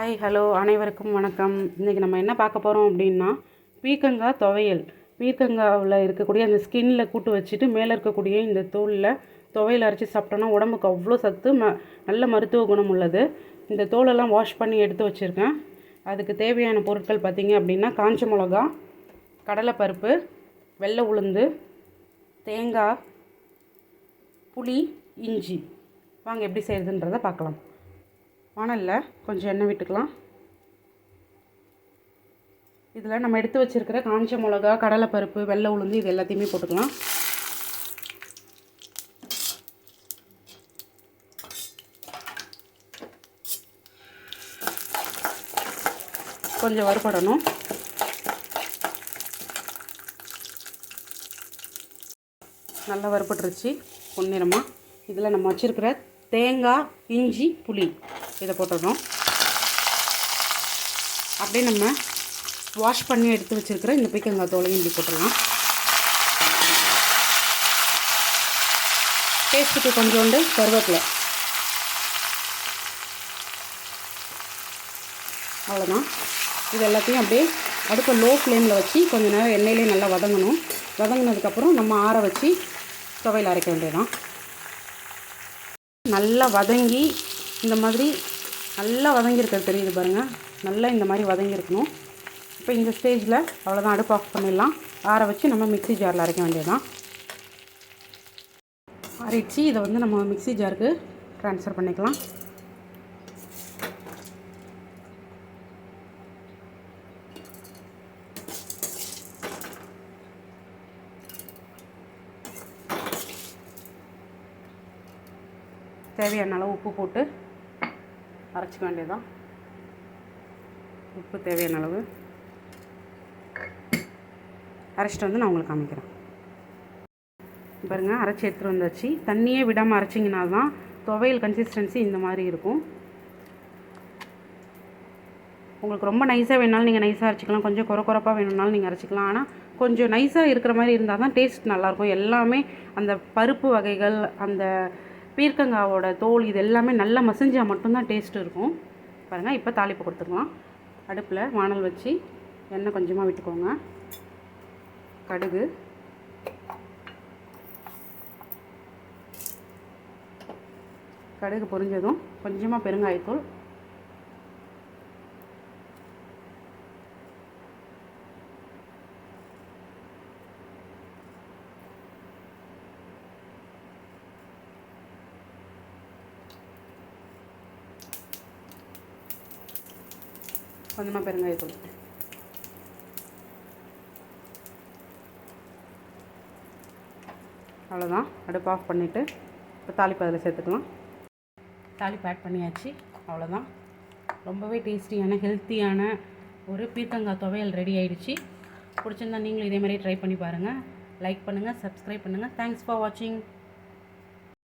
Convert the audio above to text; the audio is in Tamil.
ஹாய் ஹலோ அனைவருக்கும் வணக்கம். இன்றைக்கி நம்ம என்ன பார்க்க போகிறோம் அப்படின்னா பீர்க்கங்காய் துவையல். பீர்க்கங்காவில் இருக்கக்கூடிய அந்த ஸ்கின்னில் கூட்டு வச்சுட்டு மேலே இருக்கக்கூடிய இந்த தோலில் துவையல் அரைச்சி சாப்பிட்டோன்னா உடம்புக்கு அவ்வளோ சத்து, நல்ல மருத்துவ குணம் உள்ளது. இந்த தோலெல்லாம் வாஷ் பண்ணி எடுத்து வச்சுருக்கேன். அதுக்கு தேவையான பொருட்கள் பார்த்திங்க அப்படின்னா காஞ்ச மிளகா, கடலைப்பருப்பு, வெள்ளை உளுந்து, தேங்காய், புளி, இஞ்சி. வாங்க எப்படி செய்கிறதுன்றதை பார்க்கலாம். வானலில் கொஞ்சம் எண்ணெய் விட்டுக்கலாம். இதில் நம்ம எடுத்து வச்சுருக்கிற காஞ்ச மிளகா, கடலைப்பருப்பு, வெள்ளை உளுந்து இது எல்லாத்தையுமே போட்டுக்கலாம். கொஞ்சம் வறுபடணும். நல்லா வறுபட்டுருச்சு பொன்னிறமாக. இதில் நம்ம வச்சுருக்கிற தேங்காய், இஞ்சி, புளி இதை போட்டுடணும். அப்படியே நம்ம வாஷ் பண்ணி எடுத்து வச்சுருக்கிற இந்த பீர்க்கங்காய் தோலையும் இப்படி போட்டுடலாம். டேஸ்ட்டுக்கு கொஞ்சோண்டு கருவேப்பிலை. அவ்வளோதான். இது எல்லாத்தையும் அப்படியே அடுப்பை லோ ஃப்ளேமில் வச்சு கொஞ்சம் நேரம் எண்ணெயிலே நல்லா வதங்கணும். வதங்கினதுக்கப்புறம் நம்ம ஆற வச்சு துவையல் அரைக்க வேண்டியதான். நல்லா வதங்கி இந்த மாதிரி நல்லா வதங்கியிருக்கிறது தெரியுது பாருங்கள். நல்லா இந்த மாதிரி வதங்கியிருக்கணும். இப்போ இந்த ஸ்டேஜில் அவ்வளோதான், அடுப்பு ஆஃப் பண்ணிடலாம். ஆற வச்சு நம்ம மிக்ஸி ஜாரில் அரைக்க வேண்டியதுதான். அரைச்சி இதை வந்து நம்ம மிக்ஸி ஜாருக்கு ட்ரான்ஸ்ஃபர் பண்ணிக்கலாம். தேவையான அளவு உப்பு போட்டு அரைச்சிக்க வேண்டியதுதான். உப்பு தேவையான அளவு அரைச்சிட்டு வந்து நான் உங்களுக்கு காமிக்கிறேன். பாருங்கள், அரைச்சி எடுத்துகிட்டு வந்தாச்சு. தண்ணியே விடாமல் அரைச்சிங்கன்னா தான் துவையல் கன்சிஸ்டன்சி இந்த மாதிரி இருக்கும். உங்களுக்கு ரொம்ப நைஸாக வேணாலும் நீங்கள் நைஸாக அரைச்சிக்கலாம், கொஞ்சம் குறப்பாக வேணும்னாலும் நீங்கள் அரைச்சிக்கலாம். ஆனால் கொஞ்சம் நைஸாக இருக்கிற மாதிரி இருந்தால் தான் டேஸ்ட் நல்லாயிருக்கும். எல்லாமே அந்த பருப்பு வகைகள், அந்த பீர்க்கங்காவோட தோல் இது எல்லாமே நல்லா மசிஞ்சால் மட்டும்தான் டேஸ்ட் இருக்கும். பாருங்கள், இப்போ தாளிப்பு கொடுத்துக்கலாம். அடுப்பில் வானல் வச்சு எண்ணெய் கொஞ்சமாக விட்டுக்கோங்க. கடுகு, கடுகு பொரிஞ்சதும் கொஞ்சமாக பெருங்காயத்தூள், கொஞ்சமாக பெருங்காயத்தூள், அவ்வளோதான். அடுப்பு ஆஃப் பண்ணிவிட்டு இப்போ தாளிப்பு அதில் சேர்த்துக்கலாம். தாளிப்பு ஆட் பண்ணியாச்சு. அவ்வளோதான். ரொம்பவே டேஸ்டியான ஹெல்த்தியான ஒரு பீர்க்கங்காய் துவையல் ரெடி ஆகிடுச்சு. பிடிச்சிருந்தா நீங்களும் இதே மாதிரி ட்ரை பண்ணி பாருங்கள். லைக் பண்ணுங்கள், சப்ஸ்கிரைப் பண்ணுங்கள். தேங்க்ஸ் ஃபார் வாட்சிங்.